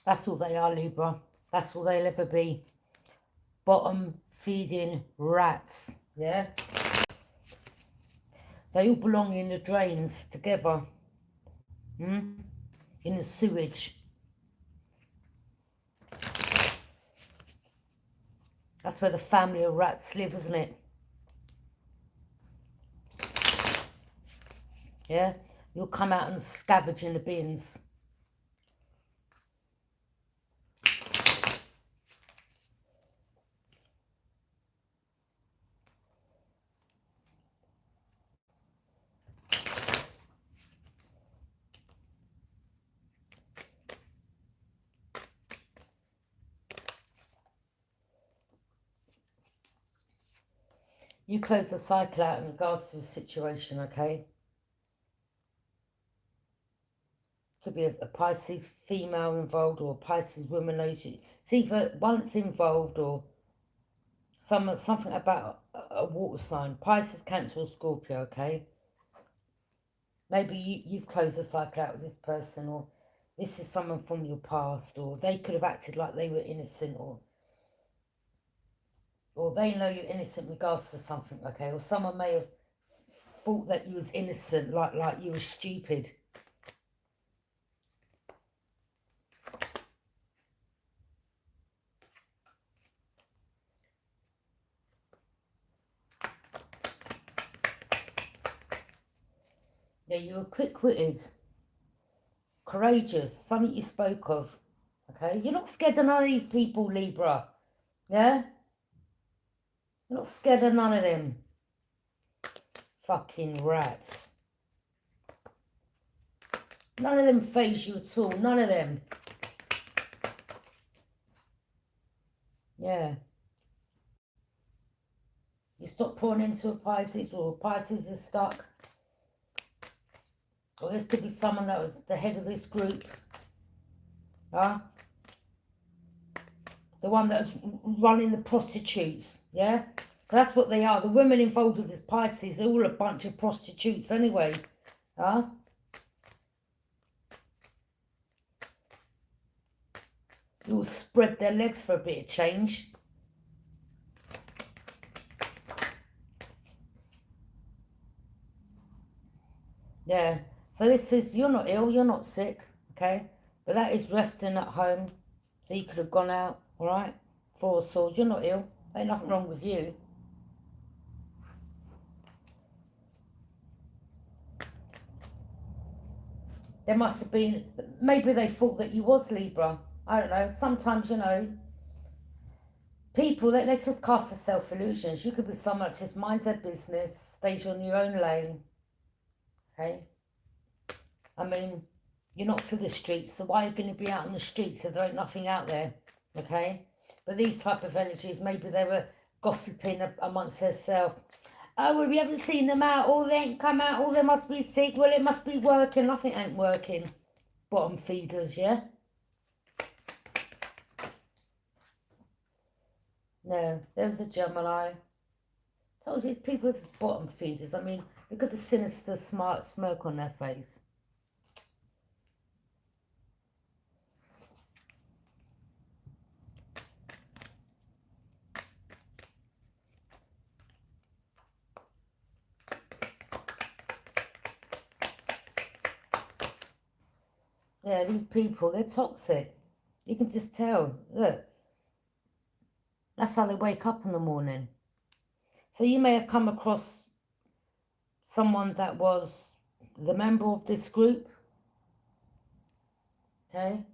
That's all they are, Libra. That's all they'll ever be. Bottom feeding rats. Yeah? They all belong in the drains together. In the sewage. That's where the family of rats live, isn't it? Yeah? You'll come out and scavenge in the bins. You close the cycle out in regards to the situation, okay? Could be a Pisces female involved or a Pisces woman. It's either one that's involved or something about a water sign. Pisces, Cancer or Scorpio, okay? Maybe you've closed the cycle out with this person, or this is someone from your past, or they could have acted like they were innocent, or they know you're innocent in regards to something, okay? Or someone may have thought that you was innocent, like you were stupid. Yeah, you were quick-witted, courageous, something you spoke of, okay? You're not scared of none of these people, Libra, yeah? You're not scared of none of them. Fucking rats. None of them faze you at all, none of them. Yeah. You stop pouring into a Pisces, or a Pisces is stuck. Or this could be someone that was the head of this group. Huh? The one that was running the prostitutes. Yeah? 'Cause that's what they are. The women involved with this Pisces, they're all a bunch of prostitutes anyway. Huh? You all spread their legs for a bit of change. Yeah. So this is, you're not ill, you're not sick, okay? But that is resting at home. So you could have gone out, all right? Four of Swords, you're not ill. Ain't nothing wrong with you. There must have been, maybe they thought that you was Libra. I don't know. Sometimes, you know, people, they just cast their self-illusions. You could be someone that just minds their business, stays on your own lane, okay? I mean, you're not for the streets, so why are you going to be out on the streets if there ain't nothing out there, okay? But these type of energies, maybe they were gossiping amongst themselves. Oh, well, we haven't seen them out. Oh, they ain't come out. Oh, they must be sick. Well, it must be working. Nothing ain't working. Bottom feeders, yeah? No, there's a Gemini. Told you, people's bottom feeders. I mean, look at the sinister, smart smirk on their face. Yeah, these people, they're toxic. You can just tell. Look, that's how they wake up in the morning. So you may have come across someone that was the member of this group, okay?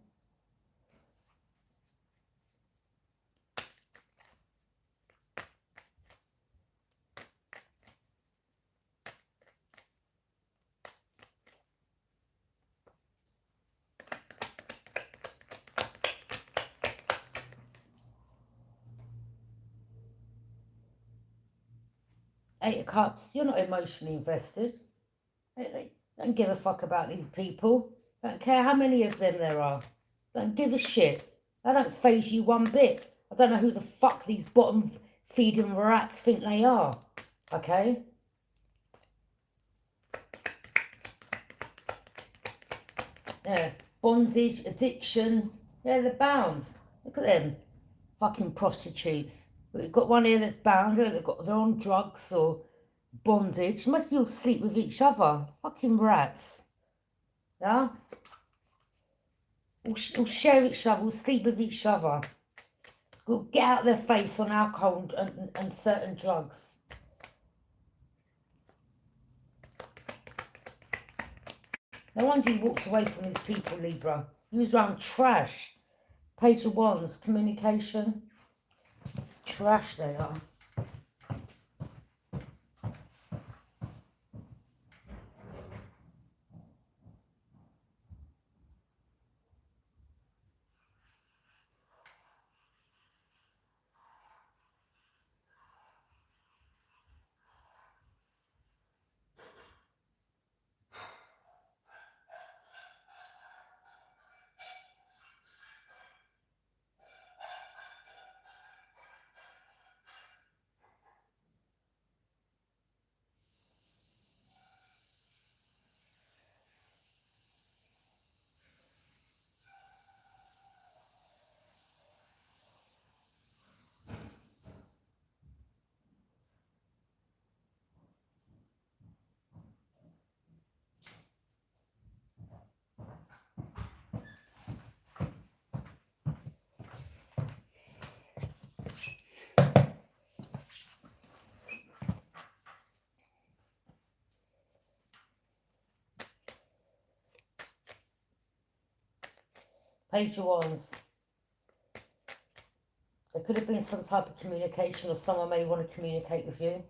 8 of Cups, you're not emotionally invested. They don't give a fuck about these people. Don't care how many of them there are. Don't give a shit. They don't faze you one bit. I don't know who the fuck these bottom feeding rats think they are. Okay? Yeah. Bondage, addiction, Yeah, they're bound. Look at them. Fucking prostitutes. We've got one here that's bound. They're on drugs or bondage. They must be all sleep with each other. Fucking rats. Yeah? All share each other, all sleep with each other. We'll get out their face on alcohol and certain drugs. No wonder you walked away from these people, Libra. You was around trash. Page of Wands, communication. Trash they are. Page of Wands. There could have been some type of communication, or someone may want to communicate with you.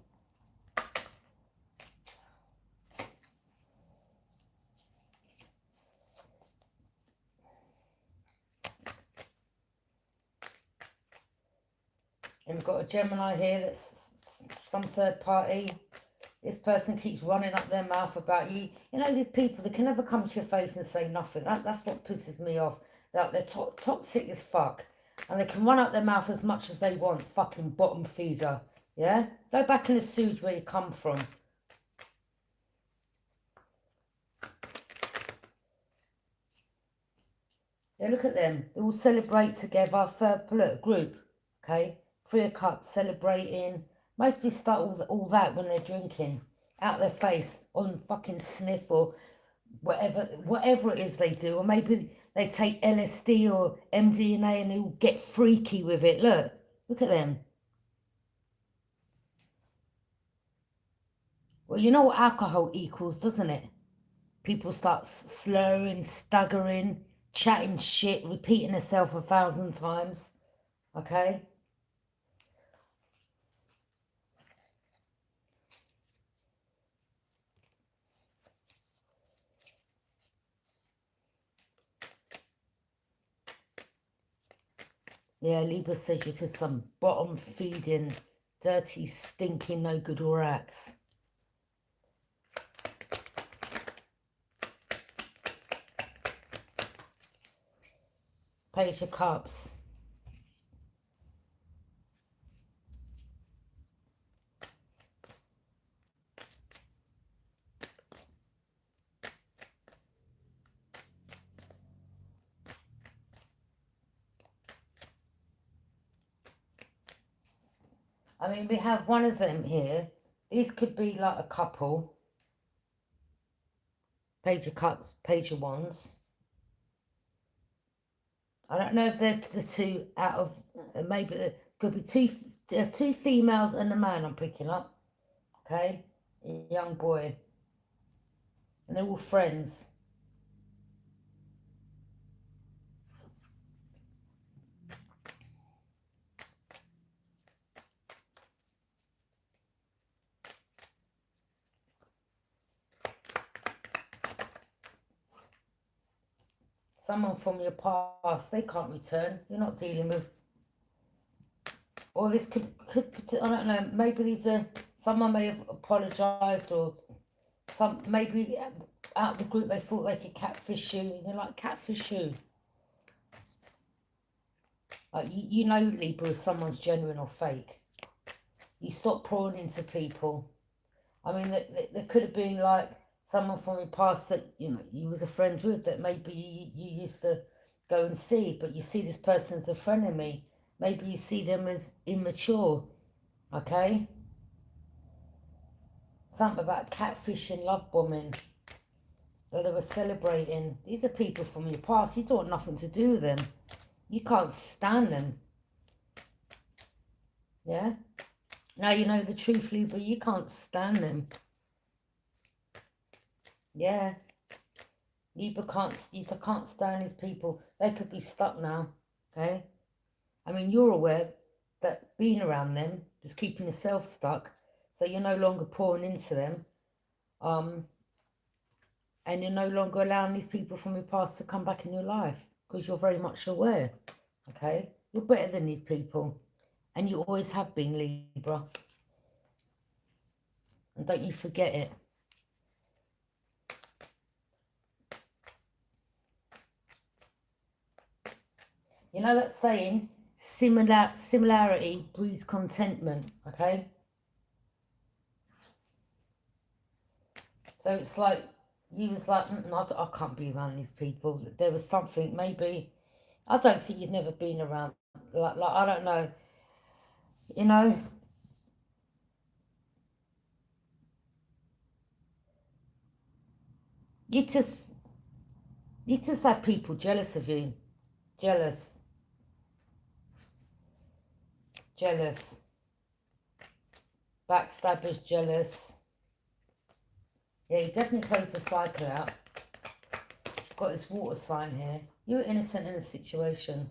And we've got a Gemini here that's some third party. This person keeps running up their mouth about you. You know, these people, they can never come to your face and say nothing. That's what pisses me off. They're toxic as fuck. And they can run up their mouth as much as they want. Fucking bottom feeder. Yeah? Go back in the sewage where you come from. Yeah, look at them. They all celebrate together. Look, group. Okay? 3 of Cups, celebrating. Most people start all that when they're drinking. Out their face, on fucking sniff or whatever it is they do. Or maybe they take LSD or MDMA and they all get freaky with it. Look at them. Well, you know what alcohol equals, doesn't it? People start slurring, staggering, chatting shit, repeating themselves 1,000 times. Okay? Yeah, Libra says you're just some bottom feeding, dirty, stinking, no good rats. Page of Cups. I mean, we have one of them here. These could be like a couple. Page of Cups, Page of Wands. I don't know if they're the two out of, maybe there could be two females and a man I'm picking up. Okay? A young boy. And they're all friends. Someone from your past, they can't return. You're not dealing with. Or this could I don't know, maybe these are, someone may have apologised, or maybe out of the group they thought they could catfish you. They're like, catfish you. Like, you know Libra if someone's genuine or fake. You stop pouring into people. I mean, there could have been like someone from your past that, you know, you was a friend with, that maybe you used to go and see, but you see this person's a frenemy. Maybe you see them as immature, okay? Something about catfishing, love bombing, or they were celebrating. These are people from your past. You don't want nothing to do with them. You can't stand them. Yeah? Now you know the truth, Libra. You can't stand them. Yeah. You can't stand these people. They could be stuck now. Okay? I mean, you're aware that being around them is keeping yourself stuck. So you're no longer pouring into them. And you're no longer allowing these people from your past to come back in your life. Because you're very much aware. Okay? You're better than these people. And you always have been, Libra. And don't you forget it. You know that saying, similarity breeds contentment, okay? So it's like, you was like, I can't be around these people. There was something, maybe, I don't think you've never been around, like I don't know, you know? You just have people jealous of you. Jealous. Backstabbers, jealous. Yeah, you definitely closed the cycle out. Got this water sign here. You were innocent in a situation.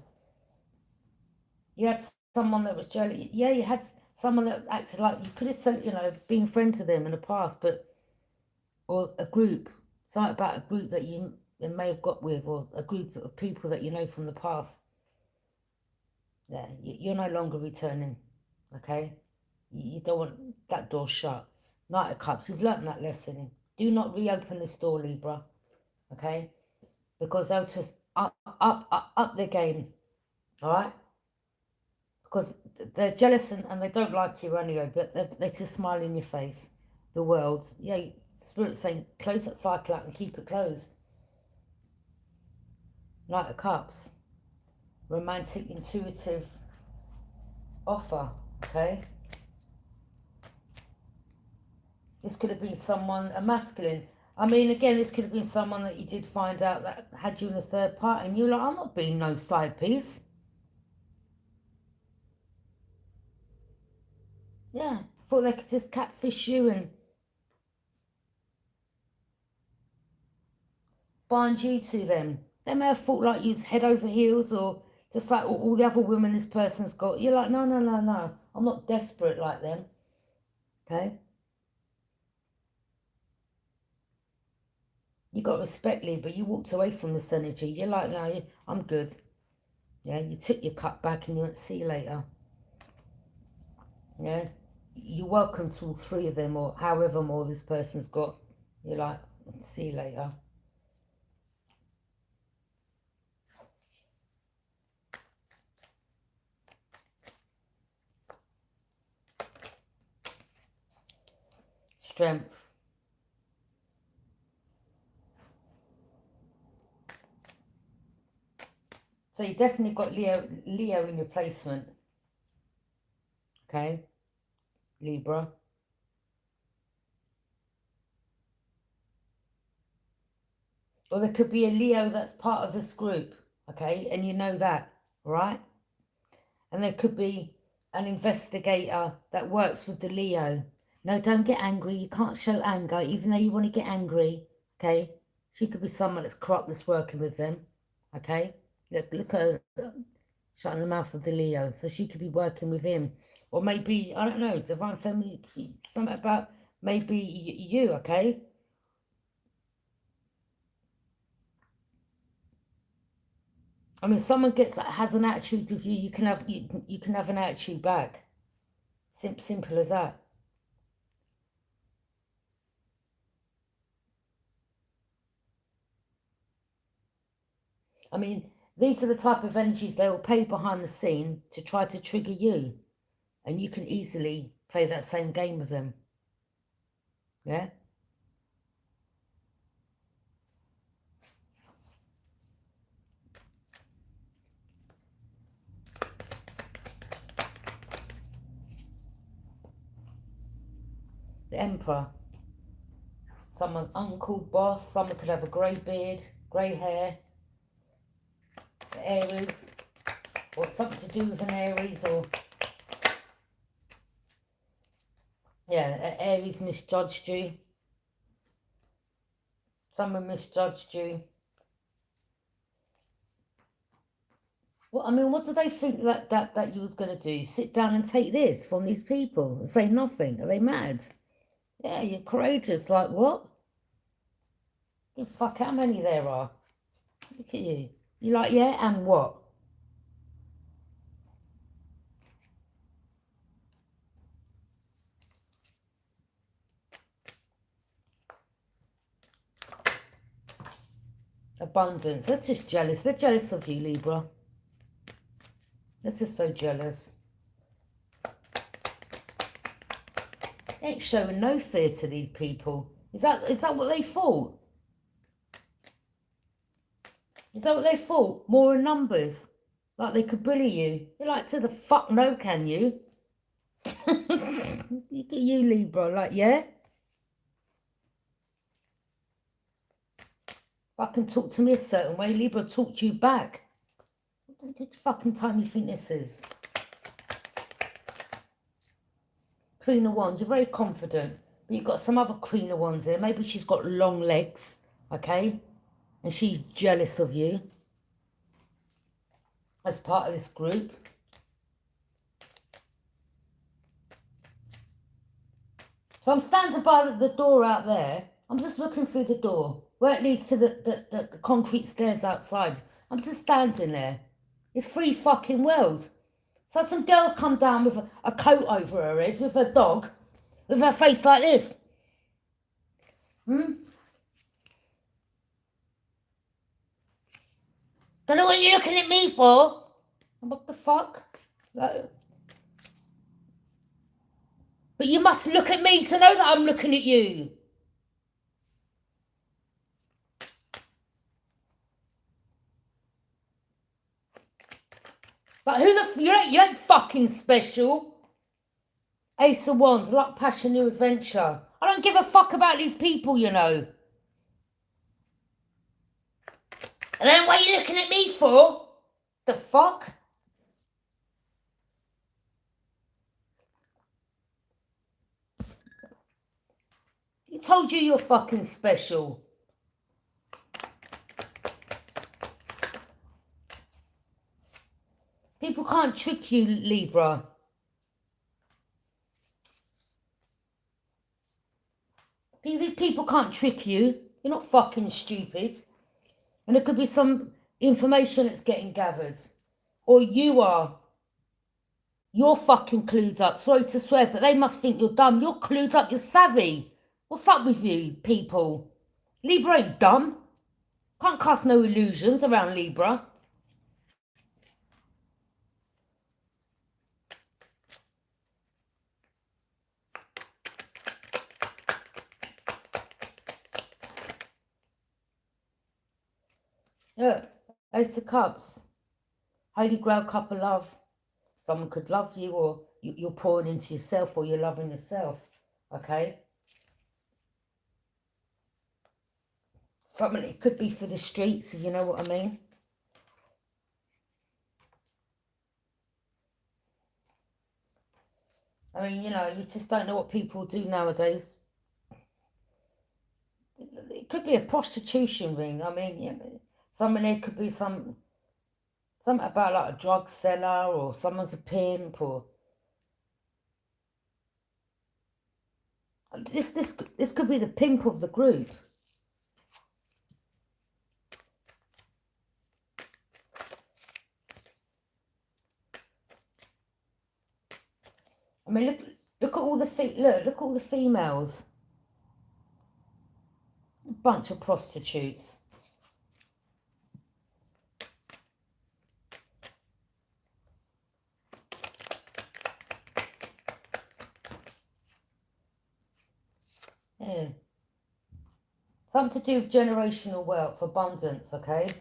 You had someone that was jealous. Yeah, you had someone that acted like you could have said, been friends with them in the past, or a group, something about a group that you may have got with, or a group of people that you know from the past. Yeah, you're no longer returning, okay? You don't want that door shut. Knight of Cups, you've learnt that lesson. Do not reopen this door, Libra, okay? Because they'll just up their game, all right? Because they're jealous and they don't like you anyway, but they just smile in your face. The world, yeah, Spirit's saying close that cycle out and keep it closed. Knight of Cups, romantic, intuitive offer, okay? This could have been someone, a masculine. I mean, again, this could have been someone that you did find out that had you in the third party, and you were like, I'm not being no side piece. Yeah, thought they could just catfish you and bind you to them. They may have thought like you was head over heels, or just like all the other women this person's got. You're like, no, no, no, no. I'm not desperate like them. Okay? You got respect, Lee, but you walked away from this energy. You're like, no, I'm good. Yeah, you took your cut back and you went, see you later. Yeah? You're welcome to all three of them, or however more this person's got. You're like, see you later. Strength. So you definitely got Leo in your placement. Okay? Libra. Or there could be a Leo that's part of this group. Okay? And you know that. Right? And there could be an investigator that works with the Leo. No, don't get angry. You can't show anger, even though you want to get angry. Okay? She could be someone that's corrupt that's working with them. Okay? Look at her shutting the mouth of the Leo. So she could be working with him. Or maybe, I don't know, divine family, something about maybe you, okay? I mean, someone has an attitude with you, you can have an attitude back. Simple as that. I mean, these are the type of energies they will pay behind the scene to try to trigger you. And you can easily play that same game with them. Yeah? The Emperor. Someone's uncle, boss. Someone could have a grey beard, grey hair. The Aries. Or something to do with an Aries, or... Yeah, Aries misjudged you. Someone misjudged you. Well, I mean, what do they think that you was going to do? Sit down and take this from these people and say nothing? Are they mad? Yeah, you're courageous. Like, what? Give a fuck how many there are. Look at you. You're like, yeah, and what? Abundance. They're just jealous. They're jealous of you, Libra. They're just so jealous. They ain't showing no fear to these people. Is that what they thought? Is that what they thought? More in numbers? Like they could bully you? You're like, to the fuck no, can you? Look at you, Libra. Like, yeah? Fucking talk to me a certain way, Libra talk to you back. What fucking time you think this is? Queen of Wands, you're very confident. But you've got some other Queen of Wands here. Maybe she's got long legs, okay? And she's jealous of you as part of this group. So I'm standing by the door out there. I'm just looking through the door where it leads to the concrete stairs outside. I'm just standing there. It's free fucking world. So some girls come down with a coat over her head, with her dog, with her face like this. Don't know what you're looking at me for. What the fuck? Like, but you must look at me to know that I'm looking at you. But who the you ain't fucking special. Ace of Wands, luck, passion, new adventure. I don't give a fuck about these people, you know. And then what are you looking at me for? The fuck? He told you you're fucking special. People can't trick you, Libra. These people can't trick you. You're not fucking stupid. And there could be some information that's getting gathered. Or you are. You're fucking clued up. Sorry to swear, but they must think you're dumb. You're clued up. You're savvy. What's up with you, people? Libra ain't dumb. Can't cast no illusions around Libra. Yeah, Ace of Cups. Holy Grail cup of love. Someone could love you, or you're pouring into yourself, or you're loving yourself. Okay? Something, it could be for the streets, if you know what I mean. I mean, you know, you just don't know what people do nowadays. It could be a prostitution ring. I mean, you know, it could be something about like a drug seller, or someone's a pimp, or this could be the pimp of the group. I mean, look at all the look at all the females. A bunch of prostitutes. Yeah. Something to do with generational wealth, abundance, okay?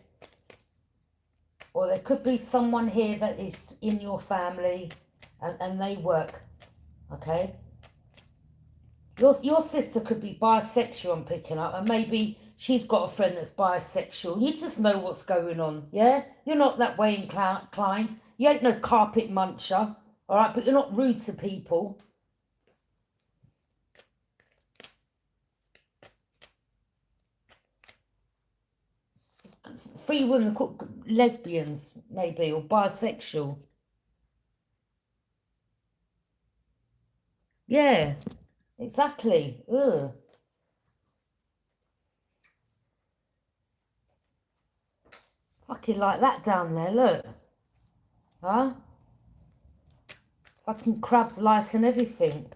Or there could be someone here that is in your family and they work, okay? Your sister could be bisexual, I'm picking up, and maybe she's got a friend that's bisexual. You just know what's going on, yeah? You're not that way inclined. You ain't no carpet muncher, all right? But you're not rude to people. Free women called lesbians, maybe, or bisexual. Yeah, exactly. Ugh. Fucking like that down there, look. Huh? Fucking crabs, lice and everything.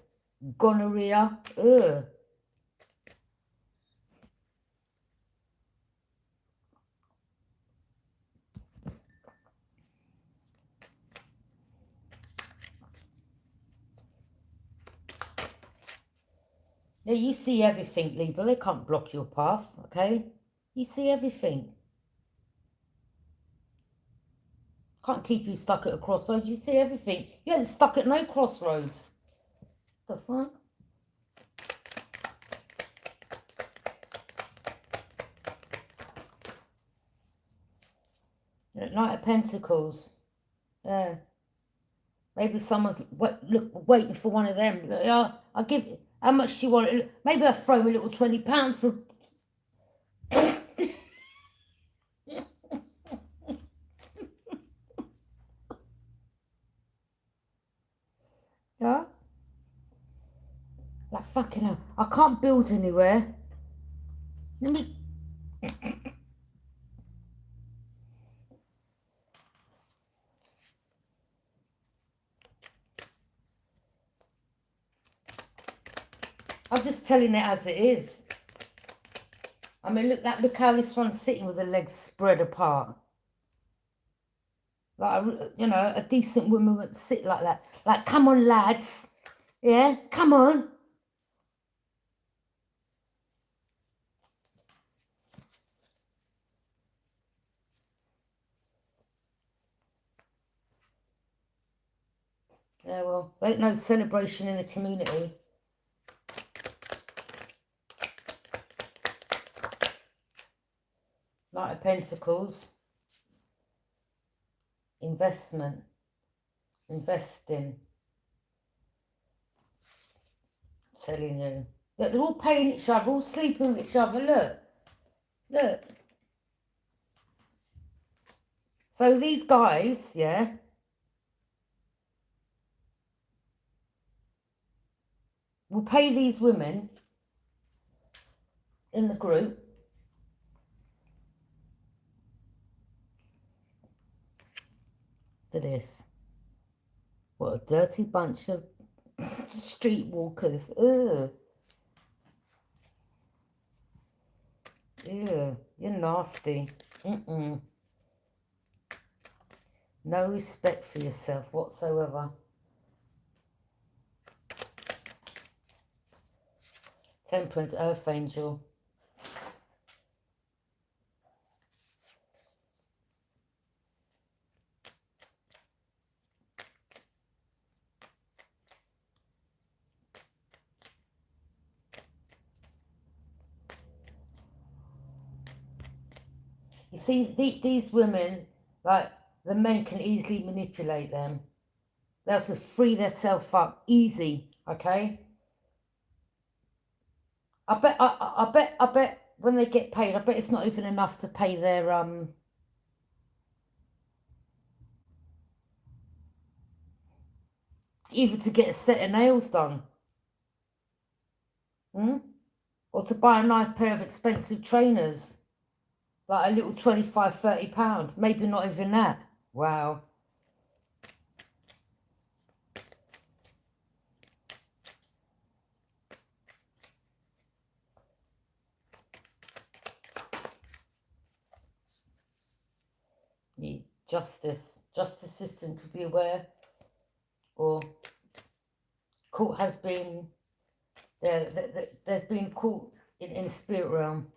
Gonorrhea. Ugh. Yeah, you see everything, Libra. They can't block your path, okay? You see everything. Can't keep you stuck at a crossroads. You see everything. You ain't stuck at no crossroads. The fuck? Knight of Pentacles. Yeah. Maybe someone's waiting for one of them. Yeah, I'll give you. How much do you want? Maybe I'll throw me a little £20 for. Yeah? Like fucking hell. I can't build anywhere. Let me. I'm just telling it as it is. I mean, look how this one's sitting with the legs spread apart. Like, a decent woman would sit like that. Like, come on, lads. Yeah, come on. Yeah, well, there ain't no celebration in the community. Knight of Pentacles. Investment. Investing. I'm telling you. Look, they're all paying each other, all sleeping with each other. Look. Look. So these guys, yeah, will pay these women in the group for this. What a dirty bunch of streetwalkers. Ugh. Ew, you're nasty. Mm-mm. No respect for yourself whatsoever. Temperance, Earth Angel. You see, these women, like, the men can easily manipulate them. They'll just free themselves up easy, okay? I bet when they get paid, I bet it's not even enough to pay their either to get a set of nails done, or to buy a nice pair of expensive trainers, like a little £25–30, maybe not even that. Wow. Justice system could be aware, or court has been there's been court in the spirit realm.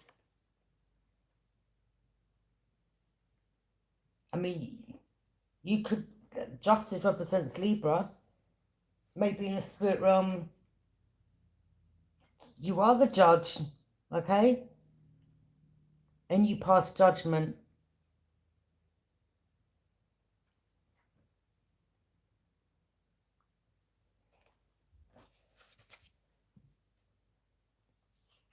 I mean, you could, justice represents Libra, maybe in the spirit realm You are the judge, okay? And you pass judgment.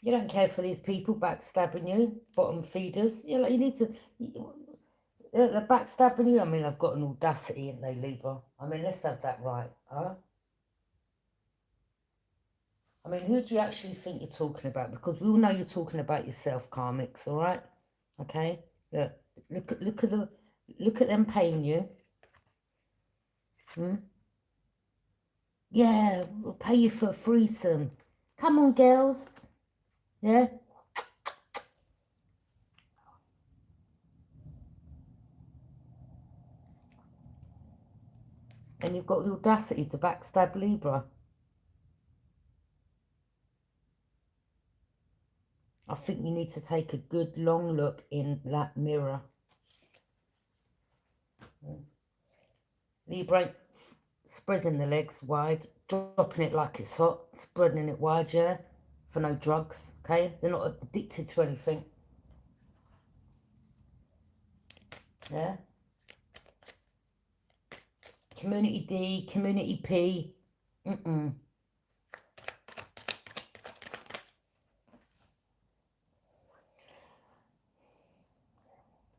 You don't care for these people backstabbing you, bottom feeders. You know, you need to... They're backstabbing you. I mean, they've got an audacity, ain't they, Libra? I mean, let's have that right, huh? I mean, who do you actually think you're talking about? Because we all know you're talking about yourself, karmics, all right? Okay? Look at them paying you. Hmm? Yeah, we'll pay you for a threesome. Come on, girls. Yeah? And you've got the audacity to backstab Libra. I think you need to take a good long look in that mirror. Libra, spreading the legs wide, dropping it like it's hot, spreading it wide, yeah? For no drugs, okay? They're not addicted to anything. Yeah? Community D, Community P.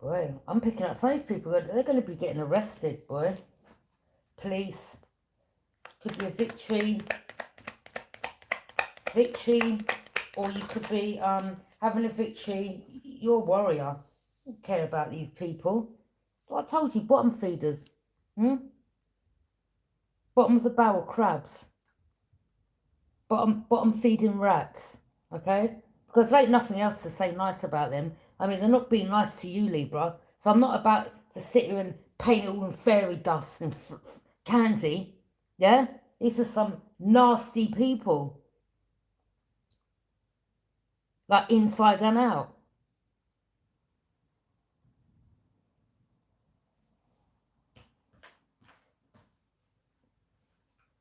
Boy, I'm picking up some of these people. They're going to be getting arrested, boy. Police. Could be a victory. Or you could be having a victory. You're a warrior. You don't care about these people. What I told you, bottom feeders. Bottom of the barrel crabs. Bottom feeding rats. Okay? Because there ain't nothing else to say nice about them. I mean, they're not being nice to you, Libra. So I'm not about to sit here and paint it all in fairy dust and candy. Yeah? These are some nasty people. Like inside and out.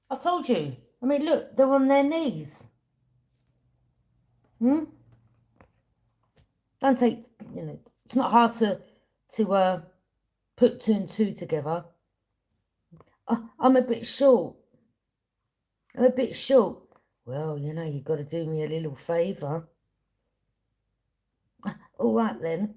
I told you. I mean, look, they're on their knees. Don't take, it's not hard to put two and two together. I'm a bit short. Well, you've got to do me a little favour. All right, then.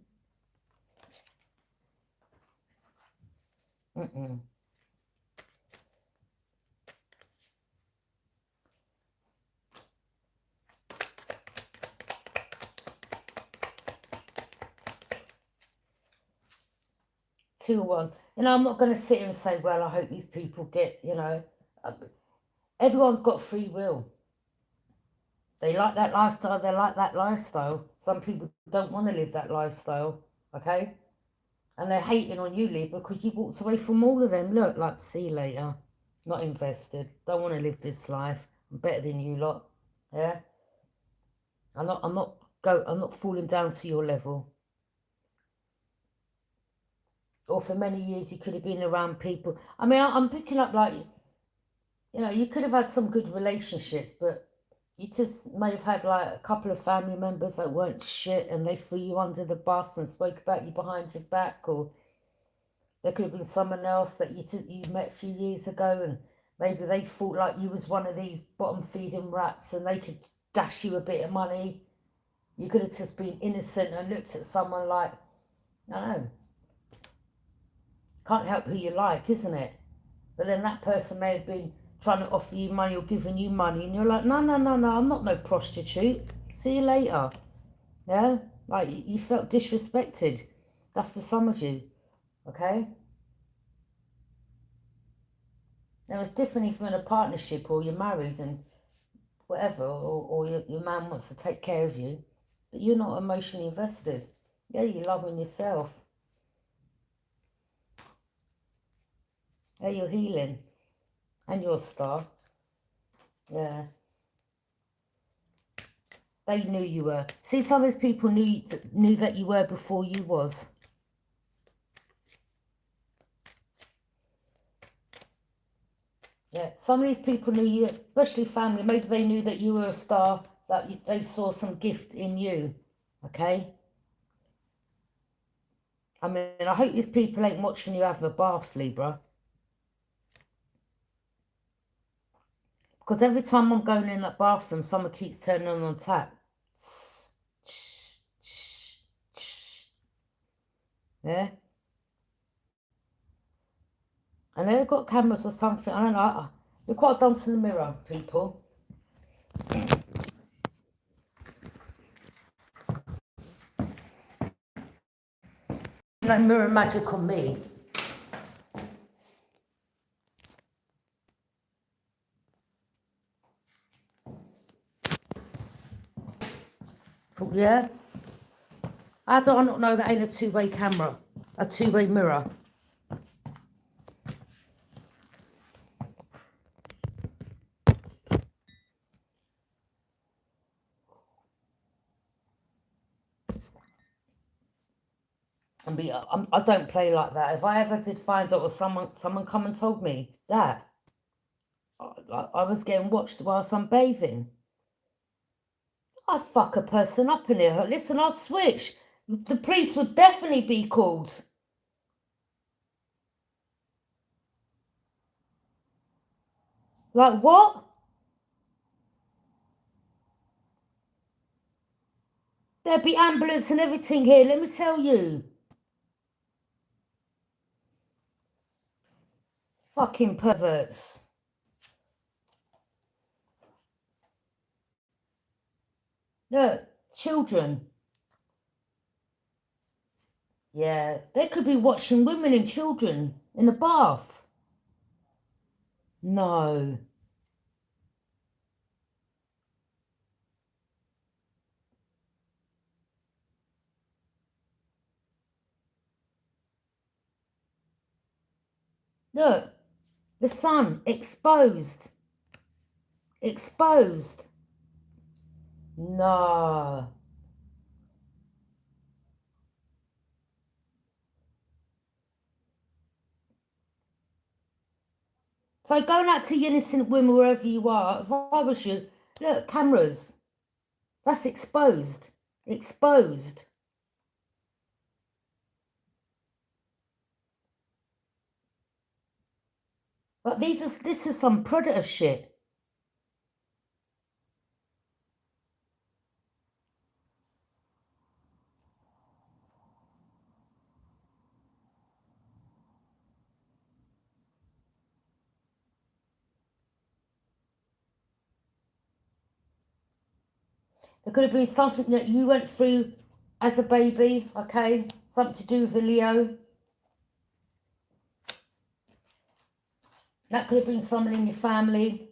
Two ones. I'm not going to sit here and say, well, I hope these people get, everyone's got free will. They like that lifestyle, they like that lifestyle. Some people don't want to live that lifestyle, okay? And they're hating on you, Libra, because you walked away from all of them. Look, like, see you later. Not invested. Don't want to live this life. I'm better than you lot. Yeah? I'm not falling down to your level. Or for many years you could have been around people. I mean, I'm picking up like, you could have had some good relationships, but you just may have had like a couple of family members that weren't shit and they threw you under the bus and spoke about you behind your back, or there could have been someone else that you met a few years ago and maybe they thought like you was one of these bottom feeding rats and they could dash you a bit of money. You could have just been innocent and looked at someone like, I don't know, can't help who you like, isn't it? But then that person may have been trying to offer you money or giving you money and you're like, no, I'm not no prostitute. See you later. Yeah? Like, you felt disrespected. That's for some of you. Okay? Now, it's different if you're in a partnership or you're married and whatever, or your man wants to take care of you, but you're not emotionally invested. Yeah, you're loving yourself. Yeah, you're healing. And you're a star. Yeah. They knew you were. See, some of these people knew that you were before you was. Yeah, some of these people knew you, especially family. Maybe they knew that you were a star that they saw some gift in you, okay? I mean, I hope these people ain't watching you have a bath, Libra. Because every time I'm going in that bathroom, someone keeps turning on tap. Yeah? And they've got cameras or something. I don't know. Look what I've done to the mirror, people. No mirror magic on me. Yeah? How do I not know that ain't a two-way camera? A two-way mirror. I don't play like that. If I ever did find out, or someone come and told me that I was getting watched whilst I'm bathing, I'd fuck a person up in here. Listen, I'd switch. The police would definitely be called. Like what? There'd be ambulance and everything here, let me tell you. Fucking perverts. Look, children. Yeah, they could be watching women and children in the bath. No. Look, the sun exposed. Exposed. No. So going out to innocent women wherever you are, if I was you, look, cameras. That's exposed. Exposed. But this is some predator shit. It could have been something that you went through as a baby, okay? Something to do with a Leo. That could have been someone in your family.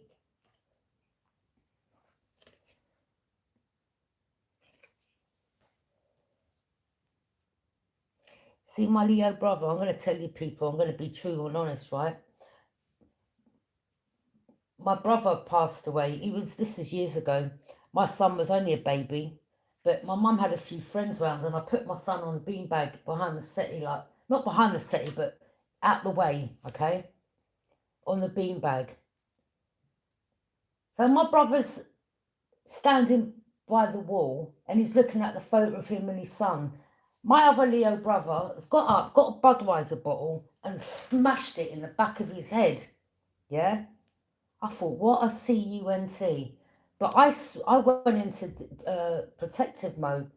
See, my Leo brother, I'm going to tell you people, I'm going to be true and honest, right? My brother passed away. This is years ago. My son was only a baby, but my mum had a few friends around and I put my son on a beanbag behind the settee, like, not behind the settee, but out the way, okay? On the beanbag. So my brother's standing by the wall and he's looking at the photo of him and his son. My other Leo brother has got up, got a Budweiser bottle and smashed it in the back of his head. Yeah? I thought, what a CUNT. But I went into protective mode.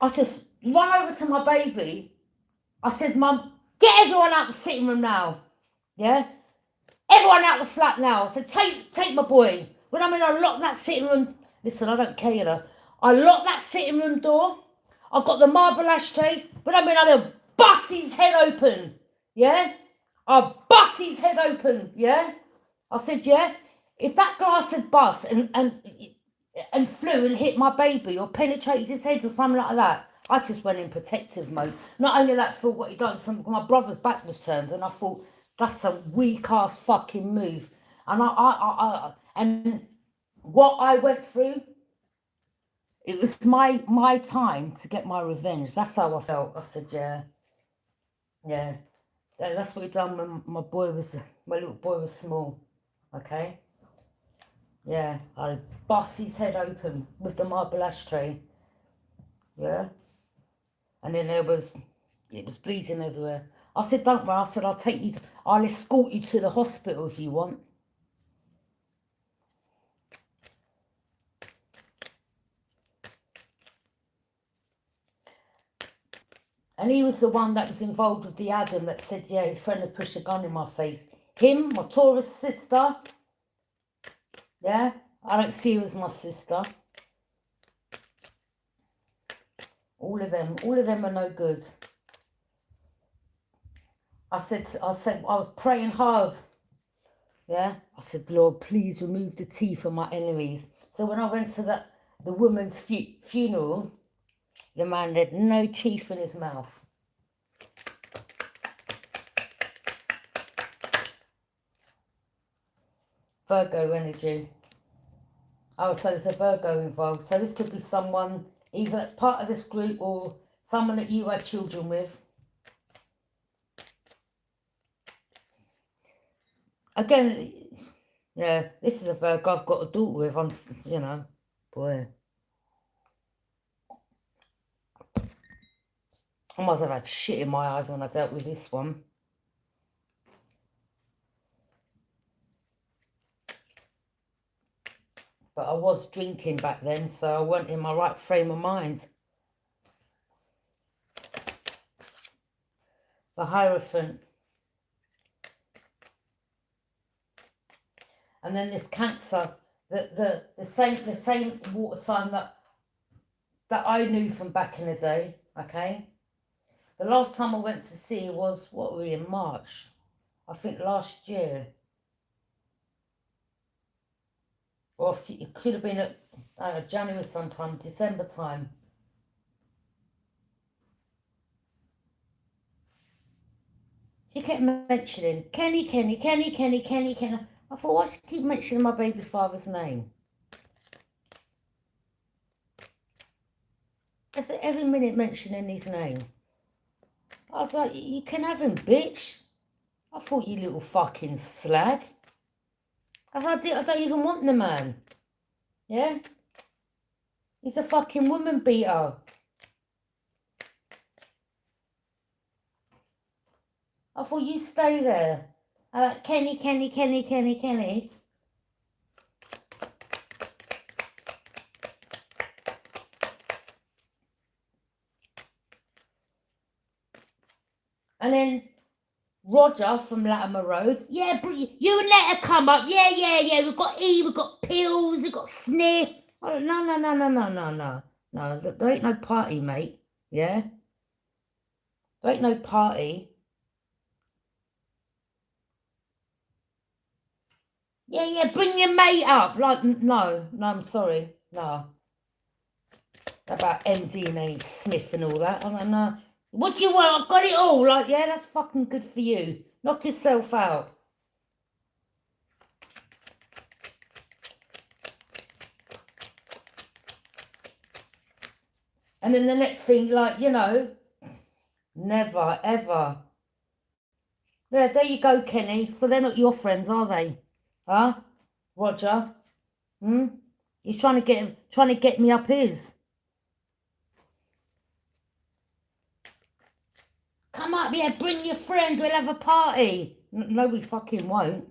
I just ran over to my baby. I said, Mum, get everyone out the sitting room now. Yeah? Everyone out the flat now. I said, take my boy. When I'm in, I lock that sitting room. Listen, I don't care, you know. I locked that sitting room door. I got the marble ashtray. When I'm in, I bust his head open. Yeah? I bust his head open. Yeah? I said, yeah? If that glass had bust and flew and hit my baby or penetrated his head or something like that, I just went in protective mode. Not only that, for what he done, my brother's back was turned, and I thought, that's a weak ass fucking move. And and what I went through, it was my time to get my revenge. That's how I felt. I said, yeah. That's what he done when my little boy was small. Okay. Yeah, I bust his head open with the marble ashtray. Yeah. And then it was bleeding everywhere. I said, don't worry. I said, I'll escort you to the hospital if you want. And he was the one that was involved with the Adam that said, yeah, his friend had pushed a gun in my face. Him, my Taurus sister. Yeah, I don't see her as my sister. All of them are no good. I was praying hard. Yeah, I said, Lord, please remove the teeth of my enemies. So when I went to the woman's funeral, the man had no teeth in his mouth. Virgo energy. Oh, so there's a Virgo involved. So this could be someone, either that's part of this group or someone that you had children with. Again, yeah, this is a Virgo I've got a daughter with. I'm, you know, boy. I must have had shit in my eyes when I dealt with this one. But I was drinking back then, so I wasn't in my right frame of mind. The Hierophant. And then this Cancer, the same water sign that I knew from back in the day, okay? The last time I went to see was, what were we, in March? I think last year. Or it could have been at January sometime, December time. She kept mentioning Kenny. I thought, why does she keep mentioning my baby father's name? I said, every minute mentioning his name. I was like, you can have him, bitch. I thought, you little fucking slag. I don't even want the man. Yeah? He's a fucking woman beater. I thought, you stay there. Kenny. And then Roger from Latimer Road. Yeah, you and let her come up. Yeah. We've got we've got pills, we've got sniff. Oh, no. No, there ain't no party, mate. Yeah? There ain't no party. Yeah, bring your mate up. Like, no, I'm sorry. No. About MDMA, sniff and all that. I don't know. What do you want? I've got it all. Like, yeah, that's fucking good for you. Knock yourself out. And then the next thing, like, you know, never, ever. There you go, Kenny. So they're not your friends, are they? Huh? Roger? He's trying to get me up his. Come up, yeah, bring your friend, we'll have a party. No, we fucking won't.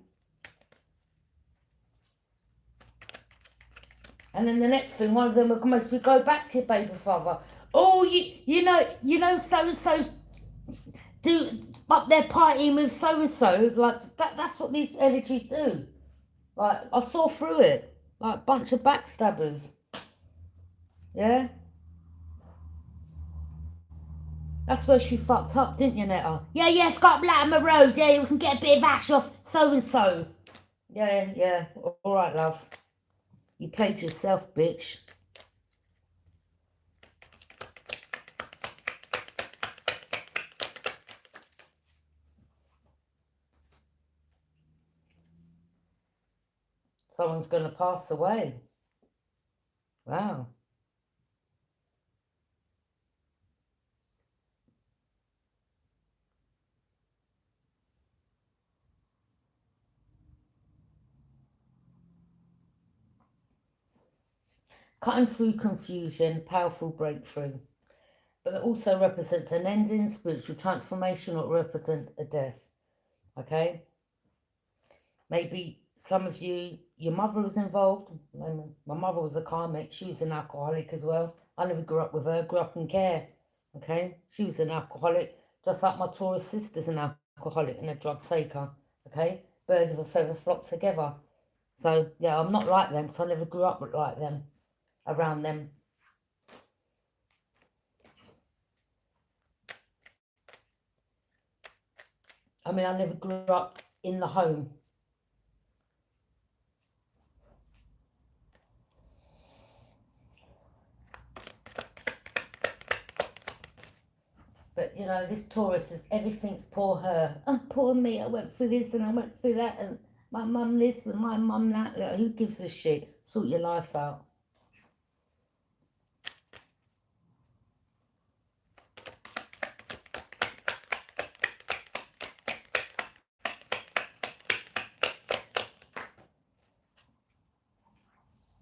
And then the next thing, one of them will come up, we go back to your baby father. Oh, you know, so-and-so do up there partying with so-and-so. Like, that's what these energies do. Like, I saw through it. Like, a bunch of backstabbers. Yeah? That's where she fucked up, didn't you, Netta? Yeah, Scott Latimer Road. Yeah, we can get a bit of ash off so-and-so. Yeah. All right, love. You played yourself, bitch. Someone's going to pass away. Wow. cutting through confusion, powerful breakthrough. But it also represents an ending, spiritual transformation, or it represents a death. Okay? Maybe some of you, your mother was involved. My mother was a karmic. She was an alcoholic as well. I never grew up with her, grew up in care. Okay? She was an alcoholic, just like my Taurus sister's an alcoholic and a drug taker. Okay? Birds of a feather flock together. So, yeah, I'm not like them because I never grew up like them, around them. I mean, I never grew up in the home. But, you know, this Taurus is everything's poor her. Oh, poor me, I went through this and I went through that and my mum this and my mum that. Like, who gives a shit? Sort your life out.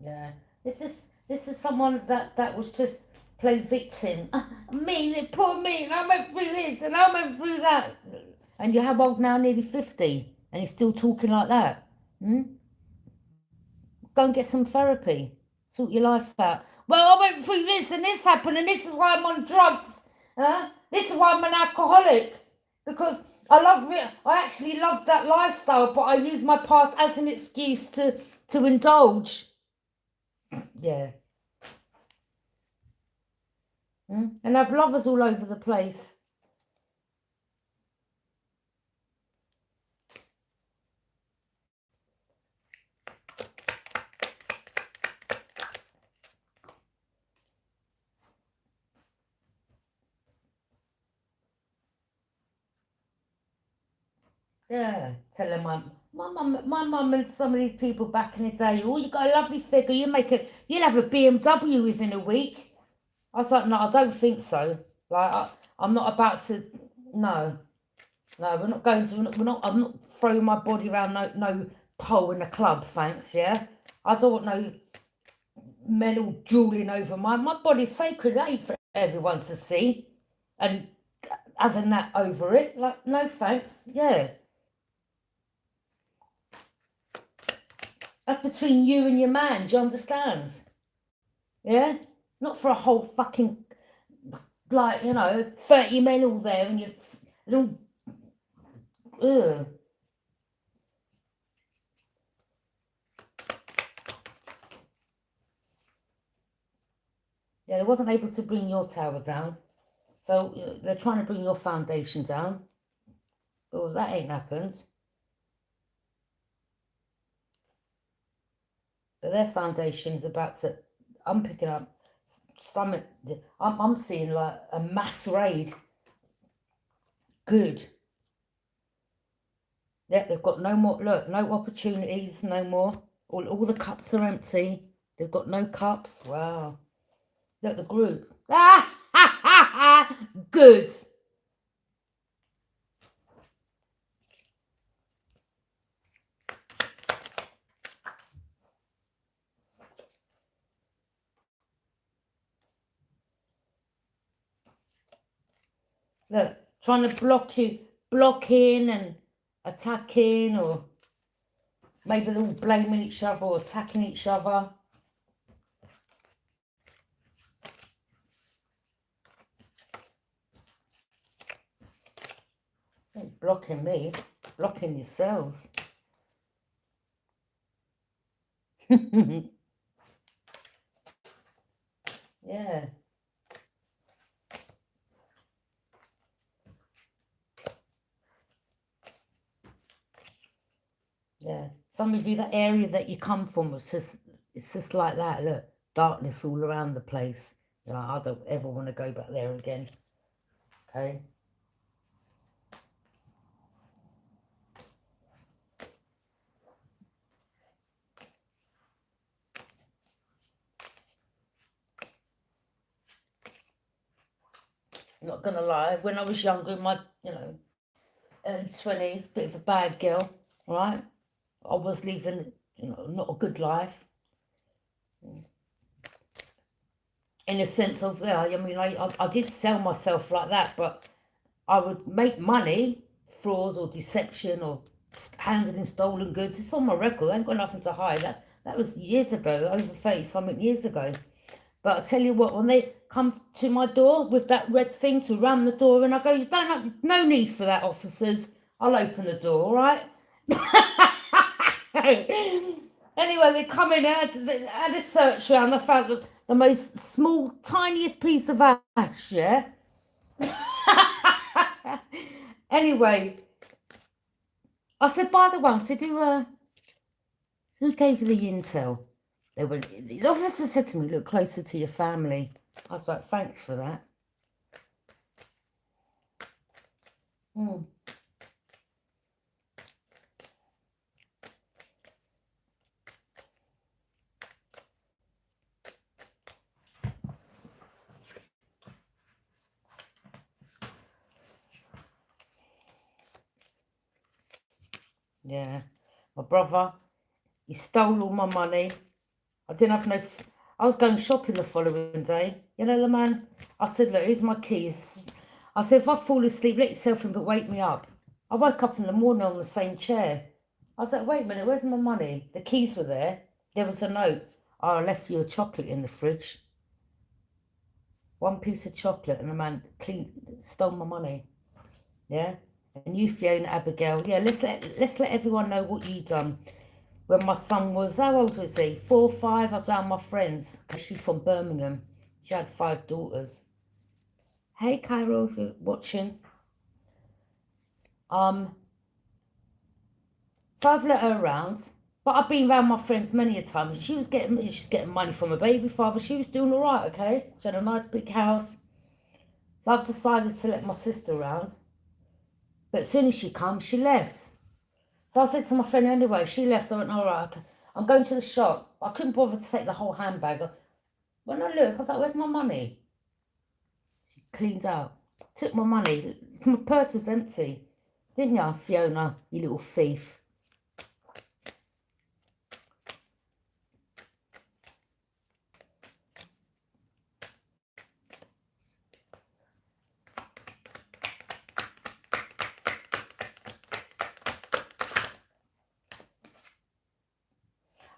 Yeah. This is someone that was just playing victim. Me, poor me, and I went through this and I went through that. And you're how old now? Nearly 50. And you're still talking like that. Hmm? Go and get some therapy. Sort your life out. Well, I went through this and this happened and this is why I'm on drugs. This is why I'm an alcoholic. Because I actually love that lifestyle, but I use my past as an excuse to indulge. Yeah. And I've lovers all over the place. Yeah, telling my mum and some of these people back in the day, oh, you got a lovely figure, you'll have a BMW within a week. I was like, no, I don't think so. Like, I'm not about to, no, we're not going to, I'm not throwing my body around no pole in a club, thanks, yeah? I don't want no men all drooling over my body's sacred, it ain't for everyone to see. And having that over it, like, no thanks, yeah. That's between you and your man, do you understand? Yeah? Not for a whole fucking, like, 30 men all there and you're all, ugh. Yeah, they wasn't able to bring your tower down. So they're trying to bring your foundation down. Well, that ain't happened. But their foundation is about to, I'm picking up something, I'm seeing like a mass raid. Good. Yeah, they've got no more, look, no opportunities, no more. All the cups are empty. They've got no cups. Wow. Look, the group. Good. Look, trying to block in and attacking, or maybe they're all blaming each other or attacking each other. Don't blocking me, blocking yourselves. Yeah. Yeah. Some of you, that area that you come from, it's just like that. Look, darkness all around the place. You're like, I don't ever want to go back there again. Okay. Not gonna lie, when I was younger, in my early 20s, bit of a bad girl, right? I was living, not a good life. in a sense of, yeah, I mean, I did sell myself like that, but I would make money, fraud or deception or handling stolen goods. It's on my record. I ain't got nothing to hide. That was years ago, over 30-something years ago. But I tell you what, when they come to my door with that red thing to ram the door, and I go, you don't have, no need for that, officers. I'll open the door, all right? Anyway, they come in, had a search round. I found the most small, tiniest piece of ash, yeah? Anyway, I said, by the way, I said, who gave you the intel? The officer said to me, look closer to your family. I was like, thanks for that. Yeah, my brother, he stole all my money. I didn't have no. I was going shopping the following day. You know the man. I said, look, here's my keys. I said, if I fall asleep, let yourself in, but wake me up. I woke up in the morning on the same chair. I was like, wait a minute, where's my money? The keys were there. There was a note. Oh, I left you a chocolate in the fridge. One piece of chocolate, and the man stole my money. Yeah. And you, Fiona, Abigail, yeah, let's let everyone know what you done. When my son was, how old was he? 4, 5, I was around my friends. She's from Birmingham. She had 5 daughters. Hey, Cairo, if you're watching. So I've let her around. But I've been around my friends many a time. She's getting money from her baby father. She was doing all right, okay? She had a nice big house. So I've decided to let my sister around. But as soon as she comes, she left. So I said to my friend anyway, she left. I went, all right, okay. I'm going to the shop. I couldn't bother to take the whole handbag. When I looked, I was like, where's my money? She cleaned out. Took my money. My purse was empty. Didn't you, Fiona, you little thief?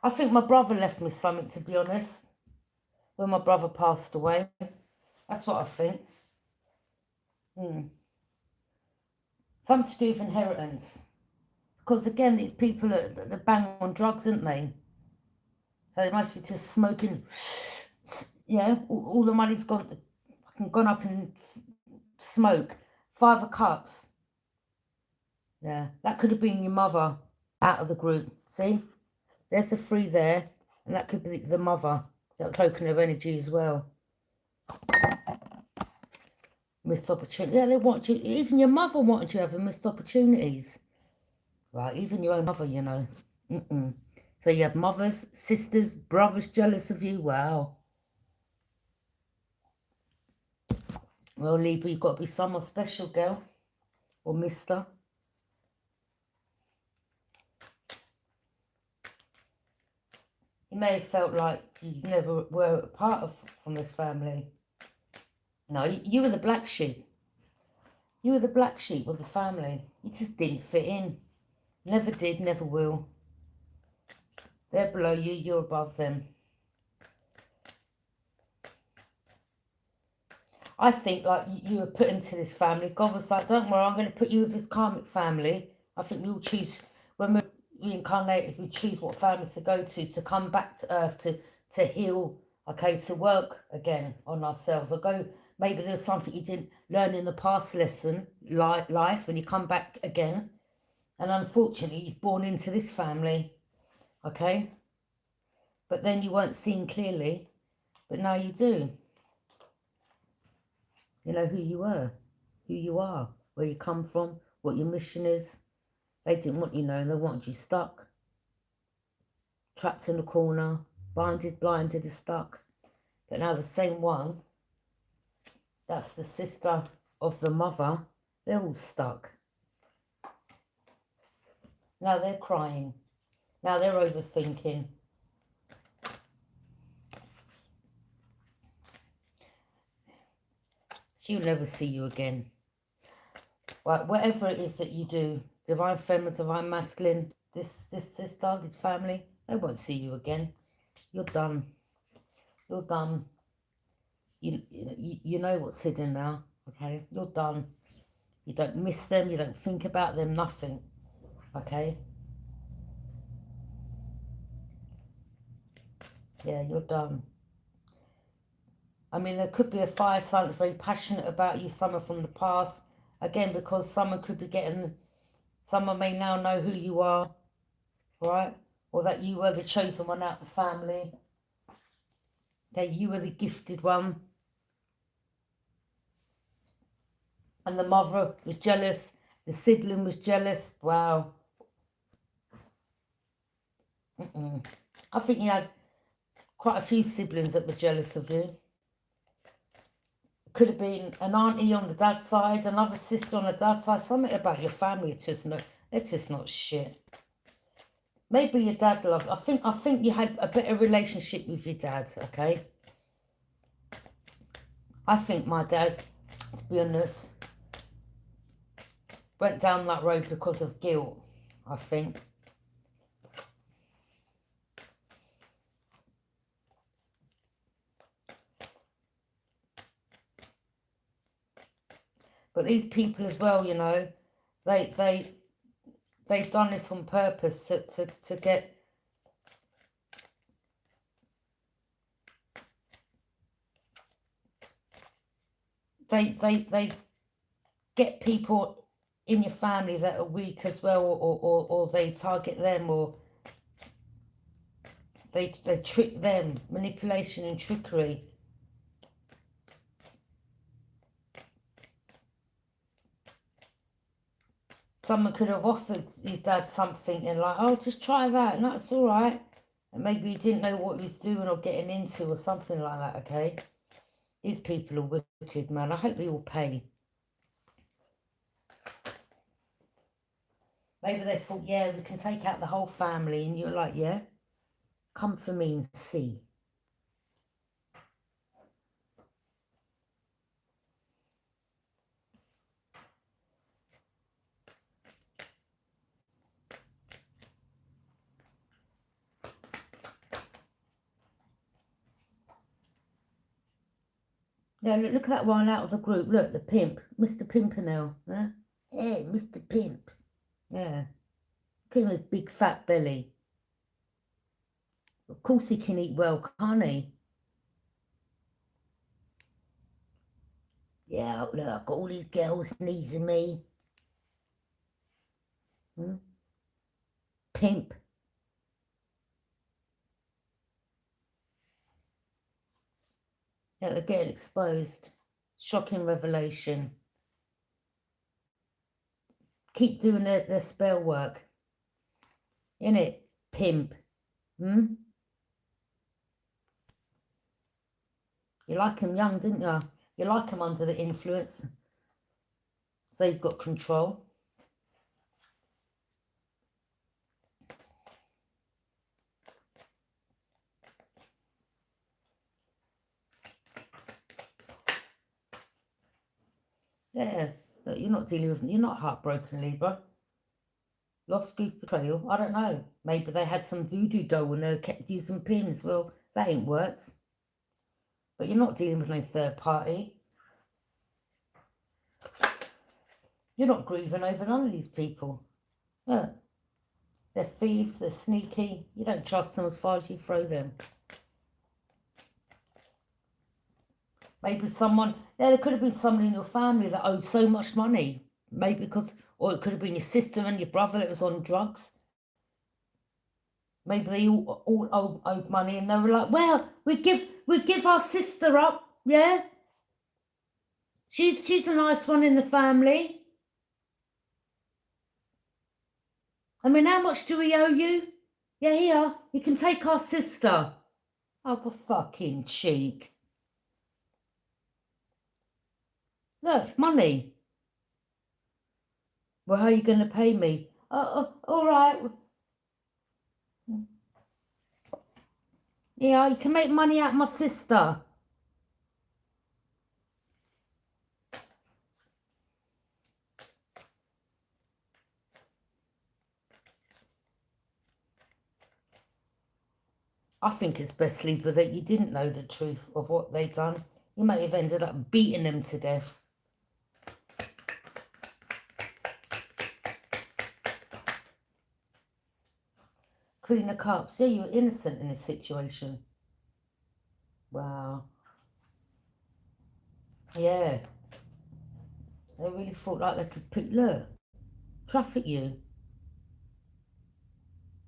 I think my brother left me something, to be honest, when my brother passed away. That's what I think. Something to do with inheritance. Because again, these people are bang on drugs, aren't they? So they must be just smoking. Yeah, all the money's gone up in smoke. 5 cups. Yeah, that could have been your mother out of the group. See? There's the 3 there. And that could be the mother. That token of energy as well. Missed opportunity. Yeah, they want you. Even your mother wanted you having missed opportunities. Right, even your own mother, you know. So you have mothers, sisters, brothers jealous of you. Wow. Well, Libra, you've got to be someone special, girl. Or mister. You may have felt like you never were a part of from this family. No, you were the black sheep. You were the black sheep of the family. You just didn't fit in. Never did, never will. They're below you, you're above them. I think like you were put into this family. God was like, don't worry, I'm going to put you with this karmic family. I think we'll choose, when we're reincarnated, we choose what family to go to come back to earth, to heal, okay, to work again on ourselves. Or go, maybe there's something you didn't learn in the past lesson, life, when you come back again. And unfortunately, he's born into this family, okay? But then you weren't seen clearly, but now you do. You know who you were, who you are, where you come from, what your mission is. They didn't want you knowing, they wanted you stuck, trapped in a corner, blinded and stuck. But now the same one, that's the sister of the mother, they're all stuck. Now they're crying. Now they're overthinking. She'll never see you again. Right, whatever it is that you do, divine feminine, divine masculine, this sister, this family, they won't see you again. You're done. You're done. You know what's hidden now, okay? You're done. You don't miss them. You don't think about them. Nothing, okay? Yeah, you're done. I mean, there could be a fire sign that's very passionate about you, someone from the past. Again, because someone could be getting, someone may now know who you are, right? Or that you were the chosen one out of the family. That you were the gifted one. And the mother was jealous. The sibling was jealous. Wow. I think you had quite a few siblings that were jealous of you. Could have been an auntie on the dad's side, another sister on the dad's side. Something about your family, it's just not shit. Maybe your dad loved. I think you had a better relationship with your dad. Okay. I think my dad, to be honest, went down that road because of guilt. I think. But these people as well, you know, they've done this on purpose to get. They get people in your family that are weak as well, or they target them, or they trick them, manipulation and trickery. Someone could have offered your dad something and like, oh, just try that, and that's all right. And maybe he didn't know what he was doing or getting into or something like that, okay? These people are wicked, man. I hope they all pay. Maybe they thought, yeah, we can take out the whole family. And you're like, yeah, come for me and see. Yeah, look at that one out of the group. Look, the pimp, Mr. Pimpernel. Huh? Hey, Mr. Pimp. Yeah. Look at his big fat belly. Of course he can eat well, can't he? Yeah, look, I've got all these girls sneezing me. Pimp. Yeah, they're getting exposed. Shocking revelation. Keep doing their spell work. Innit? Pimp. You like him young, didn't you? You like him under the influence. So you've got control. Yeah, but you're not dealing with, you're not heartbroken, Libra. Lost grief, betrayal, I don't know. Maybe they had some voodoo doll and they kept using pins. Well, that ain't worked. But you're not dealing with no third party. You're not grieving over none of these people. Yeah. They're thieves, they're sneaky. You don't trust them as far as you throw them. Maybe someone, yeah, there could have been somebody in your family that owed so much money. Maybe because, or it could have been your sister and your brother that was on drugs. Maybe they all owed money and they were like, well, we give our sister up, yeah? She's a nice one in the family. I mean, how much do we owe you? Yeah, here, you can take our sister. Oh, for fucking cheek. Look, money. Well, how are you going to pay me? All right. Yeah, you can make money out of my sister. I think it's best, Libra, that you didn't know the truth of what they'd done. You may have ended up beating them to death. Queen of Cups. Yeah, you were innocent in this situation. Wow. Yeah. They really thought like they could pick, look, traffic you.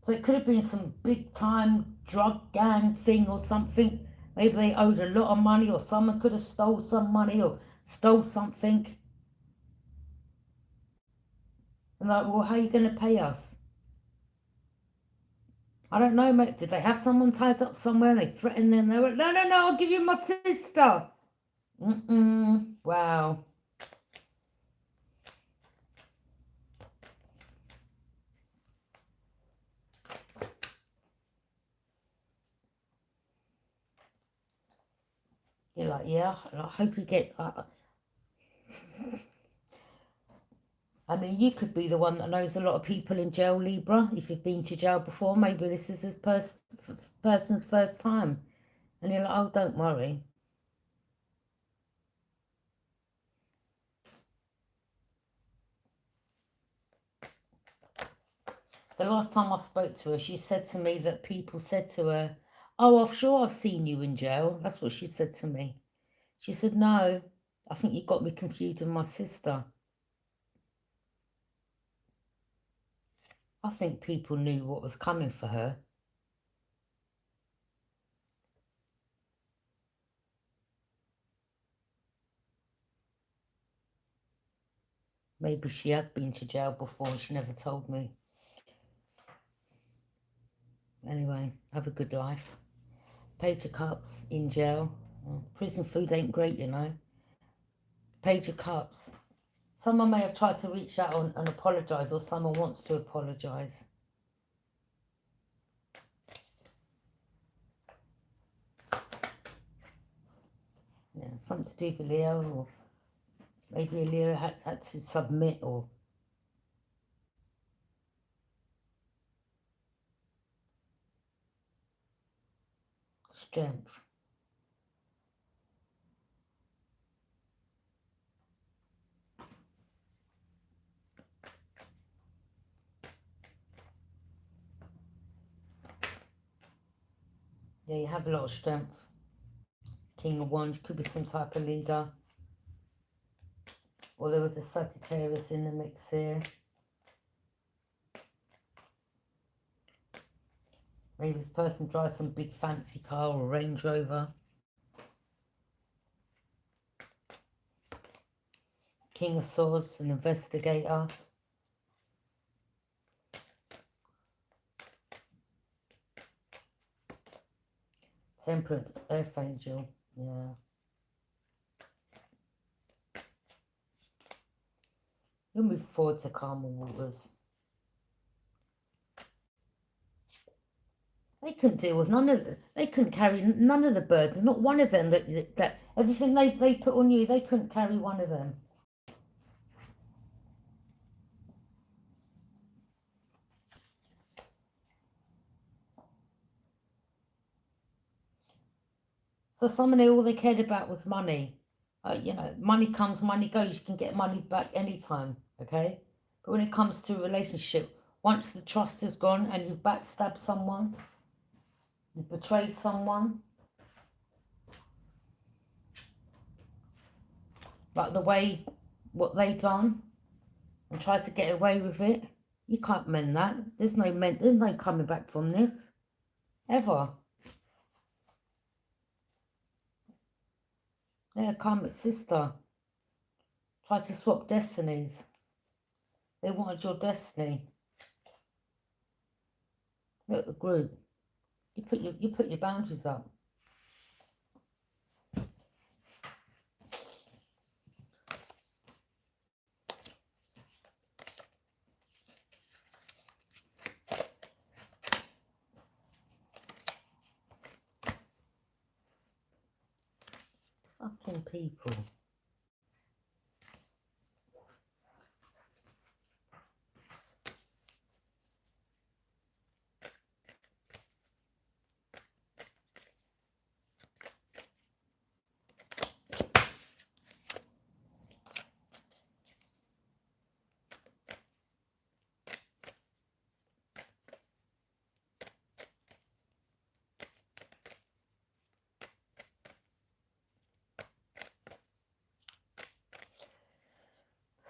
So it could have been some big time drug gang thing or something. Maybe they owed a lot of money, or someone could have stole some money or stole something. And like, well, how are you going to pay us? I don't know, mate. Did they have someone tied up somewhere and they threatened them? They went, no, no, no, I'll give you my sister. Wow. You're like, yeah, I hope you get... I mean, you could be the one that knows a lot of people in jail, Libra. If you've been to jail before, maybe this is this person's first time. And you're like, oh, don't worry. The last time I spoke to her, she said to me that people said to her, oh, I'm sure I've seen you in jail. That's what she said to me. She said, no, I think you got me confused with my sister. I think people knew what was coming for her. Maybe she had been to jail before and she never told me. Anyway, have a good life. Page of Cups in jail. Prison food ain't great, you know. Page of Cups. Someone may have tried to reach out and apologise, or someone wants to apologise. Yeah, something to do with Leo, or maybe Leo had to submit, or... Strength. Yeah, you have a lot of strength. King of Wands could be some type of leader. Or there was a Sagittarius in the mix here. Maybe this person drives some big fancy car or Range Rover. King of Swords, an investigator. Temperance, Earth Angel, yeah. You'll move forward to calmer waters. They couldn't deal with none of they couldn't carry none of the burdens. Not one of them that everything they put on you, they couldn't carry one of them. So somebody, all they cared about was money. You know, money comes, money goes. You can get money back anytime, okay? But when it comes to a relationship, once the trust is gone and you've backstabbed someone, you've betrayed someone, like the way what they done and tried to get away with it, you can't mend that. There's no coming back from this, ever. Yeah, karmic sister tried to swap destinies. They wanted your destiny. Look at the group. You put your boundaries up. Fucking people.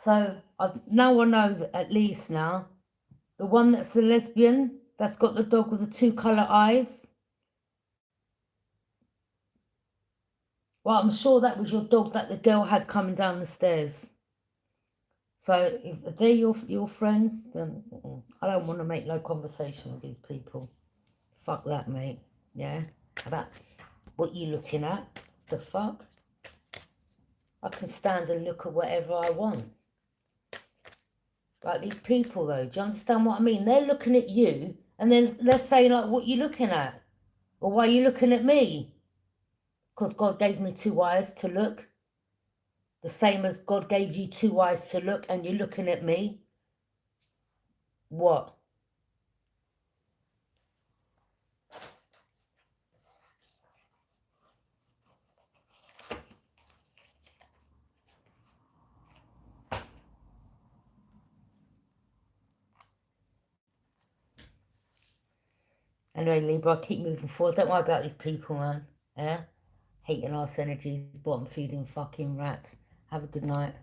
So now I know that at least now, the one that's the lesbian, that's got the dog with the 2 colour eyes. Well, I'm sure that was your dog that the girl had coming down the stairs. So if they're your friends, then I don't want to make no conversation with these people. Fuck that, mate. Yeah? About what you looking at. The fuck? I can stand and look at whatever I want. Like these people, though, do you understand what I mean? They're looking at you, and then they're saying, like, what you looking at? Or why are you looking at me? Because God gave me 2 eyes to look. The same as God gave you 2 eyes to look, and you're looking at me. What? Anyway, Libra, keep moving forward. Don't worry about these people, man. Yeah? Hating ass energies, bottom feeding fucking rats. Have a good night.